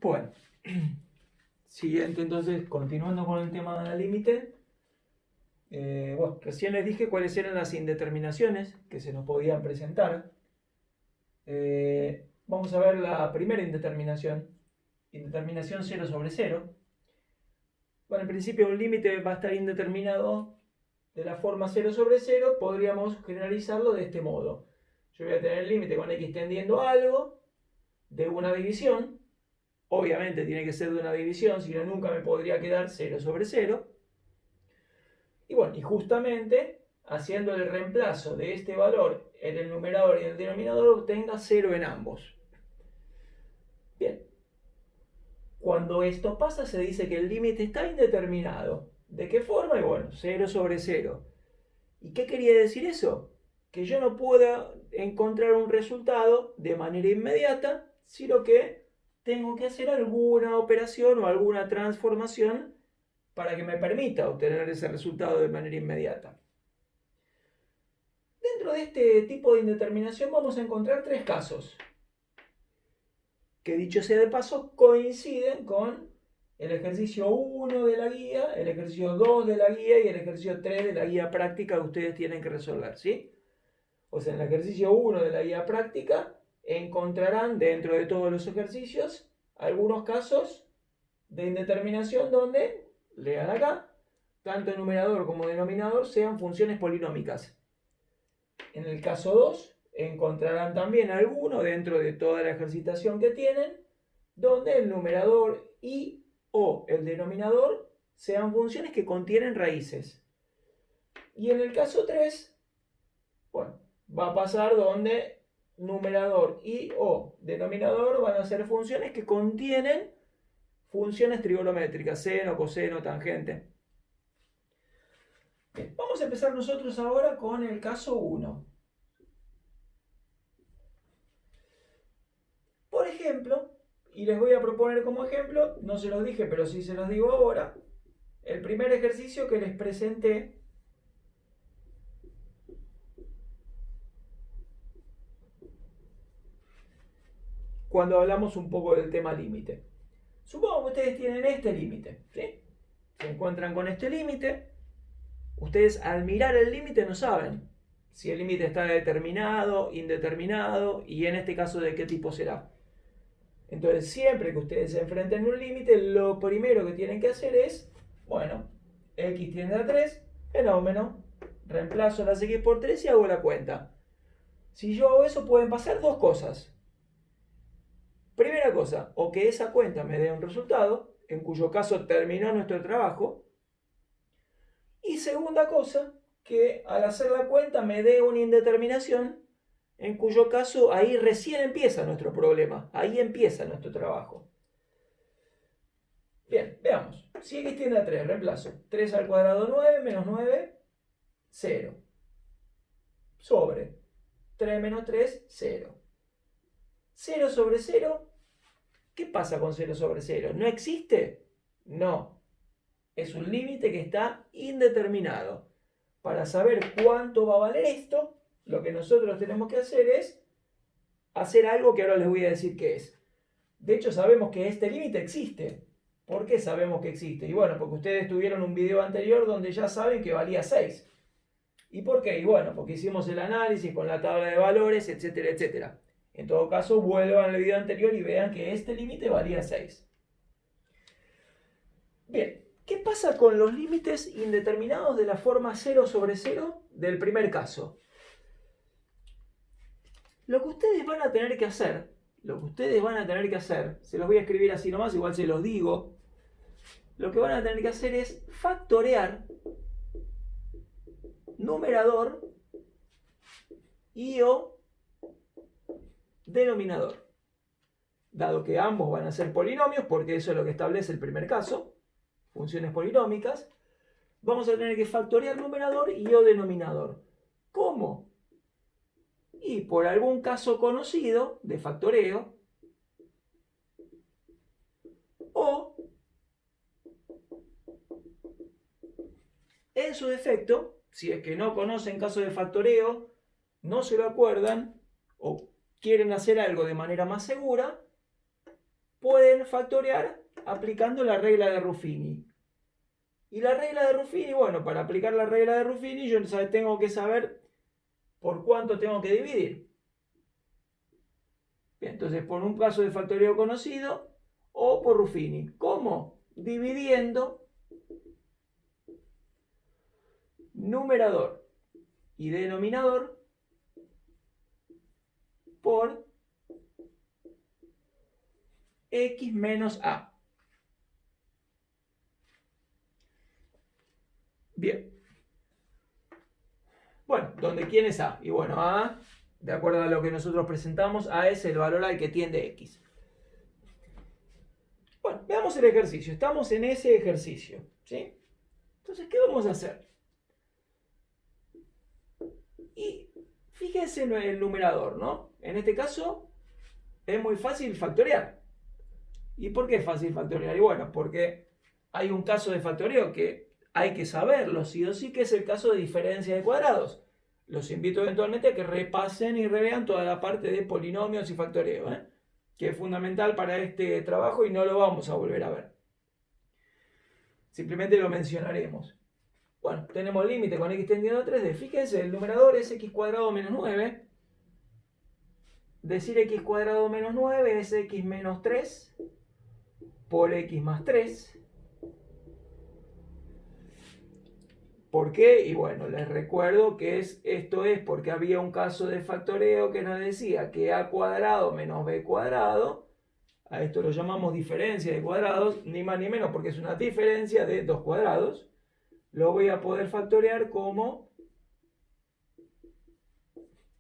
Bueno, siguiente, entonces, continuando con el tema del límite. Bueno, recién les dije cuáles eran las indeterminaciones que se nos podían presentar. Vamos a ver la primera indeterminación, indeterminación 0 sobre 0. Bueno, en principio un límite va a estar indeterminado de la forma 0 sobre 0, podríamos generalizarlo de este modo. Yo voy a tener el límite con x tendiendo a algo de una división. Obviamente tiene que ser de una división, si no nunca me podría quedar 0 sobre 0. Y bueno, y justamente haciendo el reemplazo de este valor en el numerador y en el denominador obtenga 0 en ambos. Bien, cuando esto pasa se dice que el límite está indeterminado. ¿De qué forma? Y bueno, 0 sobre 0. ¿Y qué quería decir eso? Que yo no pueda encontrar un resultado de manera inmediata, sino que tengo que hacer alguna operación o alguna transformación para que me permita obtener ese resultado de manera inmediata. Dentro de este tipo de indeterminación vamos a encontrar tres casos, que dicho sea de paso coinciden con el ejercicio 1 de la guía, el ejercicio 2 de la guía y el ejercicio 3 de la guía práctica que ustedes tienen que resolver, ¿sí? O sea, en el ejercicio 1 de la guía práctica encontrarán dentro de todos los ejercicios algunos casos de indeterminación donde, lean acá, tanto el numerador como el denominador sean funciones polinómicas. En el caso 2 encontrarán también alguno dentro de toda la ejercitación que tienen donde el numerador y o el denominador sean funciones que contienen raíces. Y en el caso 3, bueno, va a pasar donde numerador y o denominador van a ser funciones que contienen funciones trigonométricas, seno, coseno, tangente. Bien, vamos a empezar nosotros ahora con el caso 1. Por ejemplo, y les voy a proponer como ejemplo, no se los dije, pero sí se los digo ahora, el primer ejercicio que les presenté cuando hablamos un poco del tema límite. Supongo que ustedes tienen este límite, ¿sí? Se encuentran con este límite. Ustedes al mirar el límite no saben si el límite está determinado, indeterminado y en este caso de qué tipo será. Entonces siempre que ustedes se enfrenten a un límite, lo primero que tienen que hacer es, bueno, x tiende a 3, fenómeno, reemplazo las x por 3 y hago la cuenta. Si yo hago eso pueden pasar dos cosas. Primera cosa, o que esa cuenta me dé un resultado, en cuyo caso terminó nuestro trabajo. Y segunda cosa, que al hacer la cuenta me dé una indeterminación, en cuyo caso ahí recién empieza nuestro problema, ahí empieza nuestro trabajo. Bien, veamos. Si x tiende a 3, reemplazo. 3 al cuadrado 9, menos 9, 0. Sobre 3 menos 3, 0. 0 sobre 0, ¿qué pasa con 0 sobre 0? ¿No existe? No. Es un límite que está indeterminado. Para saber cuánto va a valer esto, lo que nosotros tenemos que hacer es hacer algo que ahora les voy a decir qué es. De hecho, sabemos que este límite existe. ¿Por qué sabemos que existe? Y bueno, porque ustedes tuvieron un video anterior donde ya saben que valía 6. ¿Y por qué? Y bueno, porque hicimos el análisis con la tabla de valores, etcétera, etcétera. En todo caso, vuelvan al video anterior y vean que este límite valía 6. Bien, ¿qué pasa con los límites indeterminados de la forma 0 sobre 0 del primer caso? Lo que ustedes van a tener que hacer, se los voy a escribir así nomás, igual se los digo, lo que van a tener que hacer es factorear numerador y o denominador. Dado que ambos van a ser polinomios, porque eso es lo que establece el primer caso, funciones polinómicas, vamos a tener que factorear numerador y o denominador. ¿Cómo? Y por algún caso conocido de factoreo, o en su defecto, si es que no conocen caso de factoreo, no se lo acuerdan o quieren hacer algo de manera más segura, pueden factorear aplicando la regla de Ruffini. Y la regla de Ruffini, bueno, para aplicar la regla de Ruffini yo tengo que saber por cuánto tengo que dividir. Bien, entonces por un caso de factoreo conocido o por Ruffini. ¿Cómo? Dividiendo numerador y denominador por x menos a. Bien. Bueno, ¿dónde quién es a? Y bueno, a, de acuerdo a lo que nosotros presentamos, a es el valor al que tiende x. Bueno, veamos el ejercicio. Estamos en ese ejercicio, ¿sí? Entonces, ¿qué vamos a hacer? Y fíjense en el numerador, ¿no? En este caso, es muy fácil factorear. ¿Y por qué es fácil factorear? Y bueno, porque hay un caso de factoreo que hay que saberlo, sí o sí, que es el caso de diferencia de cuadrados. Los invito eventualmente a que repasen y revean toda la parte de polinomios y factoreo, que es fundamental para este trabajo y no lo vamos a volver a ver. Simplemente lo mencionaremos. Bueno, tenemos límite con x tendiendo a 3D. Fíjense, el numerador es x cuadrado menos 9. Decir x cuadrado menos 9 es x menos 3 por x más 3. ¿Por qué? Y bueno, les recuerdo que esto es porque había un caso de factoreo que nos decía que a cuadrado menos b cuadrado, a esto lo llamamos diferencia de cuadrados, ni más ni menos porque es una diferencia de dos cuadrados, lo voy a poder factorear como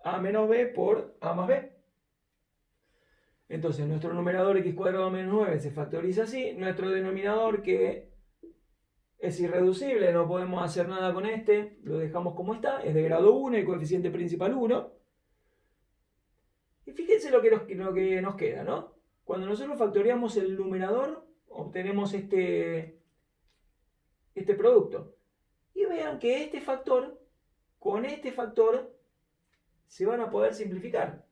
a menos b por a más b. Entonces nuestro numerador x cuadrado menos 9 se factoriza así, nuestro denominador que es irreducible, no podemos hacer nada con este, lo dejamos como está, es de grado 1, el coeficiente principal 1. Y fíjense lo que nos queda, ¿no? Cuando nosotros factoreamos el numerador, obtenemos este producto. Y vean que este factor, con este factor, se van a poder simplificar.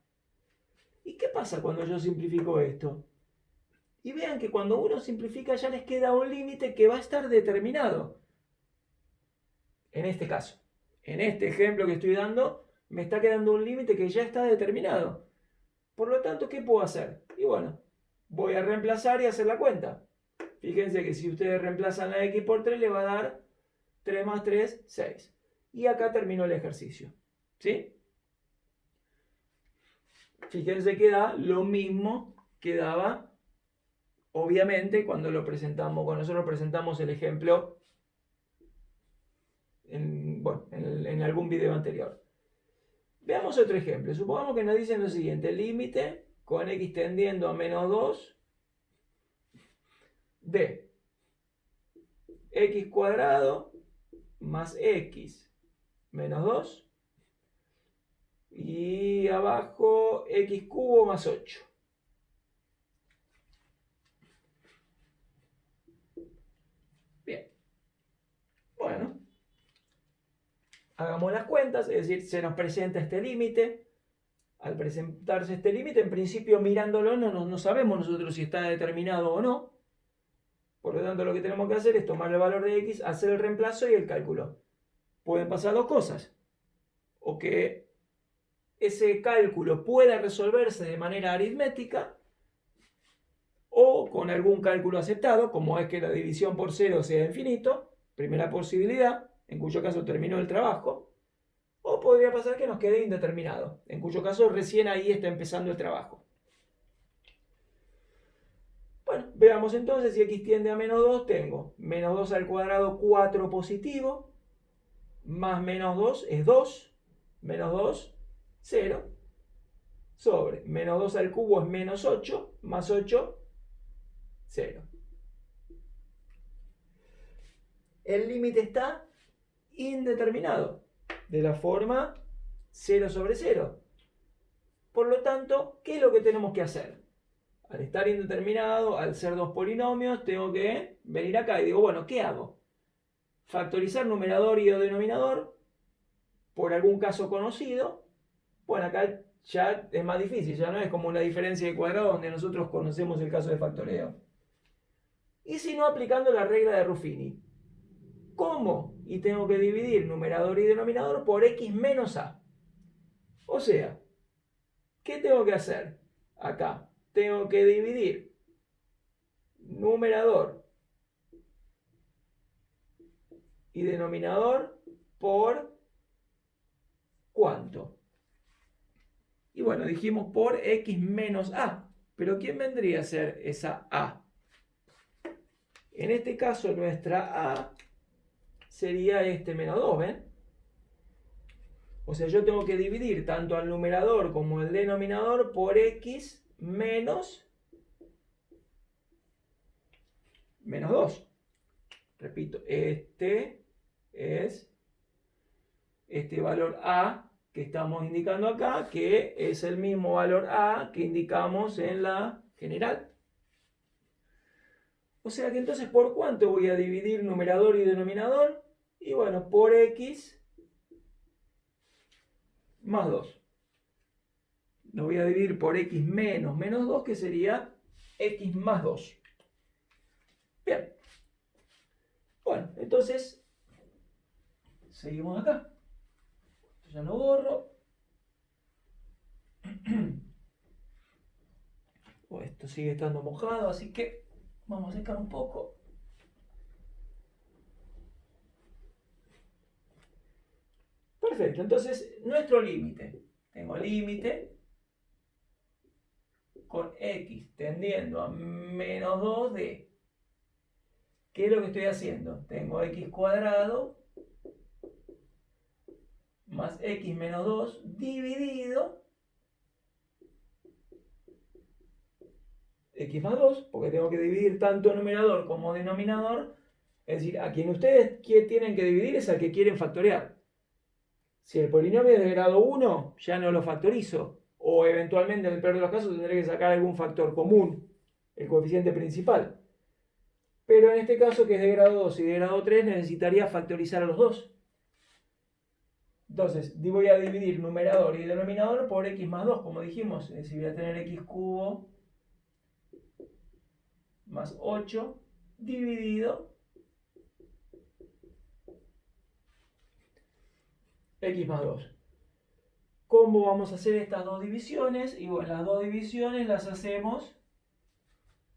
¿Y qué pasa cuando yo simplifico esto? Y vean que cuando uno simplifica ya les queda un límite que va a estar determinado. En este caso, en este ejemplo que estoy dando, me está quedando un límite que ya está determinado. Por lo tanto, ¿qué puedo hacer? Y bueno, voy a reemplazar y hacer la cuenta. Fíjense que si ustedes reemplazan la x por 3, le va a dar 3 más 3, 6. Y acá terminó el ejercicio. ¿Sí? Fíjense que da lo mismo que daba, obviamente, cuando nosotros presentamos el ejemplo en algún video anterior. Veamos otro ejemplo. Supongamos que nos dicen lo siguiente. Límite con x tendiendo a menos 2 de x cuadrado más x menos 2 y abajo x cubo más 8. Bien. Bueno. Hagamos las cuentas, es decir, se nos presenta este límite. Al presentarse este límite, en principio mirándolo no sabemos nosotros si está determinado o no. Por lo tanto, lo que tenemos que hacer es tomar el valor de x, hacer el reemplazo y el cálculo. Pueden pasar dos cosas. O que ese cálculo pueda resolverse de manera aritmética o con algún cálculo aceptado, como es que la división por 0 sea infinito, primera posibilidad, en cuyo caso terminó el trabajo. O podría pasar que nos quede indeterminado, en cuyo caso recién ahí está empezando el trabajo. Bueno, veamos entonces si x tiende a menos 2, tengo menos 2 al cuadrado 4 positivo, más menos 2 es 2, menos 2, 0, sobre menos 2 al cubo es menos 8, más 8, 0. El límite está indeterminado, de la forma 0 sobre 0. Por lo tanto, ¿qué es lo que tenemos que hacer? Al estar indeterminado, al ser dos polinomios, tengo que venir acá y digo, bueno, ¿qué hago? Factorizar numerador y denominador por algún caso conocido. Bueno, acá ya es más difícil, ya no es como una diferencia de cuadrado donde nosotros conocemos el caso de factoreo. Y si no, aplicando la regla de Ruffini. ¿Cómo? Y tengo que dividir numerador y denominador por x menos a. O sea, ¿qué tengo que hacer? Acá tengo que dividir numerador y denominador por ¿cuánto? Y bueno, dijimos por x menos a. Pero ¿quién vendría a ser esa a? En este caso nuestra a sería este menos 2, ¿ven? O sea, yo tengo que dividir tanto al numerador como el denominador por x menos 2. Repito, este es este valor a que estamos indicando acá, que es el mismo valor a que indicamos en la general. O sea que entonces, ¿por cuánto voy a dividir numerador y denominador? Y bueno, por x más 2. Lo voy a dividir por x menos 2, que sería x más 2. Bien. Bueno, entonces, seguimos acá. Esto ya lo borro. Esto sigue estando mojado, así que vamos a secar un poco. Perfecto, entonces nuestro límite. Tengo límite con x tendiendo a menos 2 de... ¿Qué es lo que estoy haciendo? Tengo x cuadrado más x menos 2 dividido x más 2, porque tengo que dividir tanto numerador como denominador. Es decir, a quien ustedes tienen que dividir es al que quieren factorear. Si el polinomio es de grado 1, ya no lo factorizo. O eventualmente, en el peor de los casos, tendré que sacar algún factor común, el coeficiente principal. Pero en este caso, que es de grado 2 y de grado 3, necesitaría factorizar a los dos. Entonces, voy a dividir numerador y denominador por x más 2, como dijimos. Es decir, voy a tener x cubo más 8 dividido x más 2. ¿Cómo vamos a hacer estas dos divisiones? Y bueno, las dos divisiones las hacemos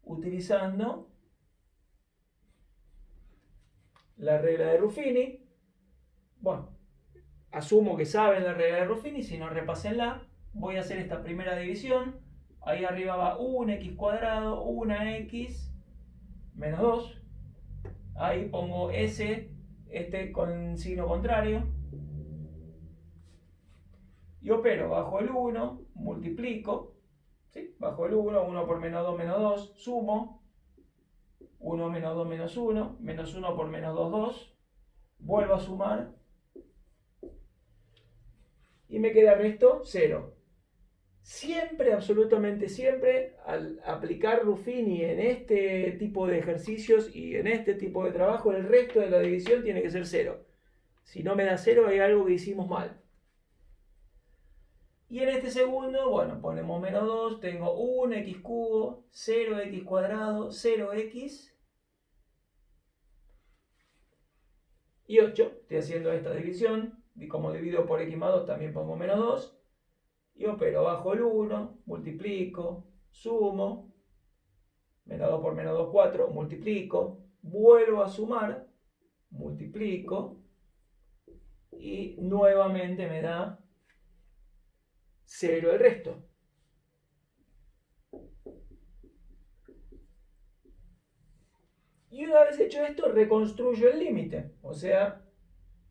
utilizando la regla de Ruffini. Bueno, asumo que saben la regla de Ruffini, si no, repásenla. Voy a hacer esta primera división. Ahí arriba va 1x cuadrado, 1x menos 2. Ahí pongo s, con signo contrario. Y opero bajo el 1, multiplico. ¿Sí? Bajo el 1, 1 por menos 2, sumo. 1 menos 2 menos 1, menos 1 por menos 2, 2. Vuelvo a sumar. Y me queda resto 0. Siempre, absolutamente siempre, al aplicar Ruffini en este tipo de ejercicios y en este tipo de trabajo, el resto de la división tiene que ser 0. Si no me da 0, hay algo que hicimos mal. Y en este segundo, bueno, ponemos menos 2, tengo 1x cubo, 0x cuadrado, 0x y 8. Estoy haciendo esta división, y como divido por x más 2 también pongo menos 2. Y opero bajo el 1, multiplico, sumo, menos 2 por menos 2, 4, multiplico, vuelvo a sumar, multiplico, y nuevamente me da 0 el resto. Y una vez hecho esto, reconstruyo el límite. O sea,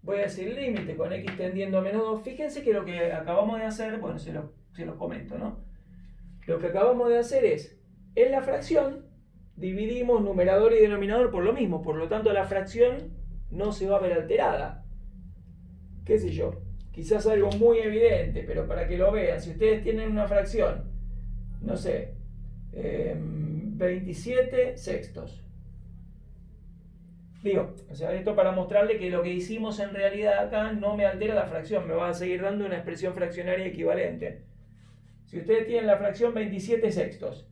voy a decir límite con x tendiendo a menos 2. Fíjense que lo que acabamos de hacer, bueno, se los comento, ¿no? Lo que acabamos de hacer es, en la fracción, dividimos numerador y denominador por lo mismo. Por lo tanto, la fracción no se va a ver alterada. ¿Qué sé yo? Quizás algo muy evidente, pero para que lo vean, si ustedes tienen una fracción, no sé, 27 sextos. Digo, o sea, esto para mostrarle que lo que hicimos en realidad acá no me altera la fracción, me va a seguir dando una expresión fraccionaria equivalente. Si ustedes tienen la fracción 27 sextos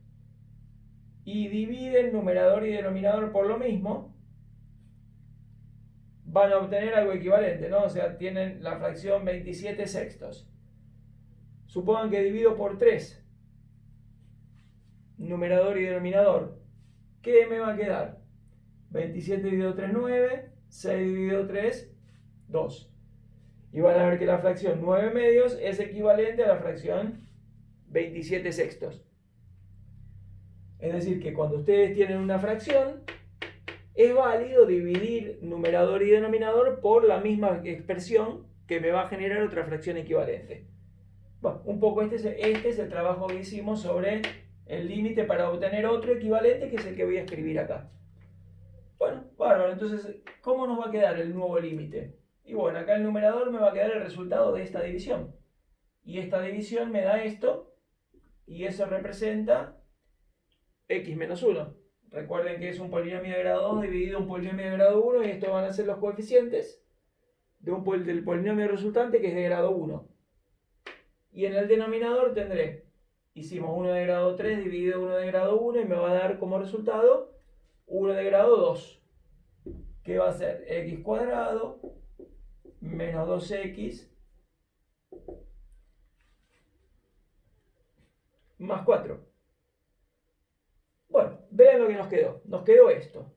y dividen numerador y denominador por lo mismo, van a obtener algo equivalente, ¿no? O sea, tienen la fracción 27 sextos. Supongan que divido por 3, numerador y denominador. ¿Qué me va a quedar? 27 dividido 3, 9, 6 dividido 3, 2. Y van a ver que la fracción 9 medios es equivalente a la fracción 27 sextos. Es decir, que cuando ustedes tienen una fracción, es válido dividir numerador y denominador por la misma expresión que me va a generar otra fracción equivalente. Bueno, un poco este es el trabajo que hicimos sobre el límite para obtener otro equivalente, que es el que voy a escribir acá. Bueno, bárbaro. Entonces, ¿cómo nos va a quedar el nuevo límite? Y bueno, acá el numerador me va a quedar el resultado de esta división. Y esta división me da esto, y eso representa x menos 1. Recuerden que es un polinomio de grado 2 dividido un polinomio de grado 1, y estos van a ser los coeficientes del polinomio resultante, que es de grado 1. Y en el denominador tendré, hicimos 1 de grado 3 dividido 1 de grado 1, y me va a dar como resultado 1 de grado 2, que va a ser x cuadrado menos 2x más 4. Bueno, vean lo que nos quedó. Nos quedó esto.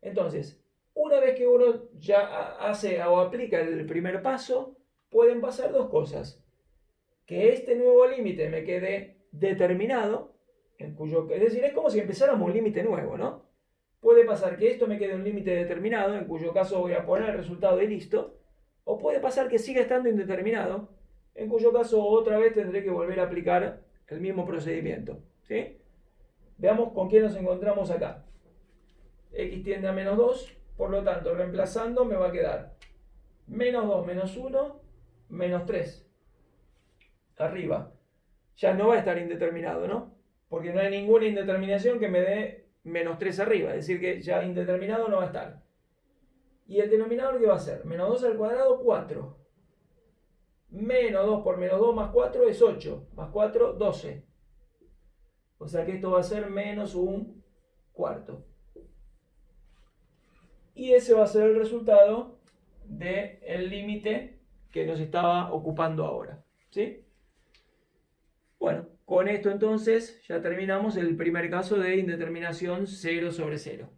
Entonces, una vez que uno ya hace o aplica el primer paso, pueden pasar dos cosas. Que este nuevo límite me quede determinado, es decir, es como si empezáramos un límite nuevo, ¿no? Puede pasar que esto me quede un límite determinado, en cuyo caso voy a poner el resultado y listo. O puede pasar que siga estando indeterminado, en cuyo caso otra vez tendré que volver a aplicar el mismo procedimiento, ¿sí? Veamos con qué nos encontramos acá. X tiende a menos 2, por lo tanto, reemplazando me va a quedar menos 2 menos 1, menos 3. Arriba. Ya no va a estar indeterminado, ¿no? Porque no hay ninguna indeterminación que me dé menos 3 arriba. Es decir, que ya indeterminado no va a estar. ¿Y el denominador qué va a ser? Menos 2 al cuadrado, 4. Menos 2 por menos 2 más 4 es 8. Más 4, 12. O sea que esto va a ser menos un cuarto. Y ese va a ser el resultado del límite que nos estaba ocupando ahora, ¿sí? Bueno, con esto entonces ya terminamos el primer caso de indeterminación 0 sobre 0.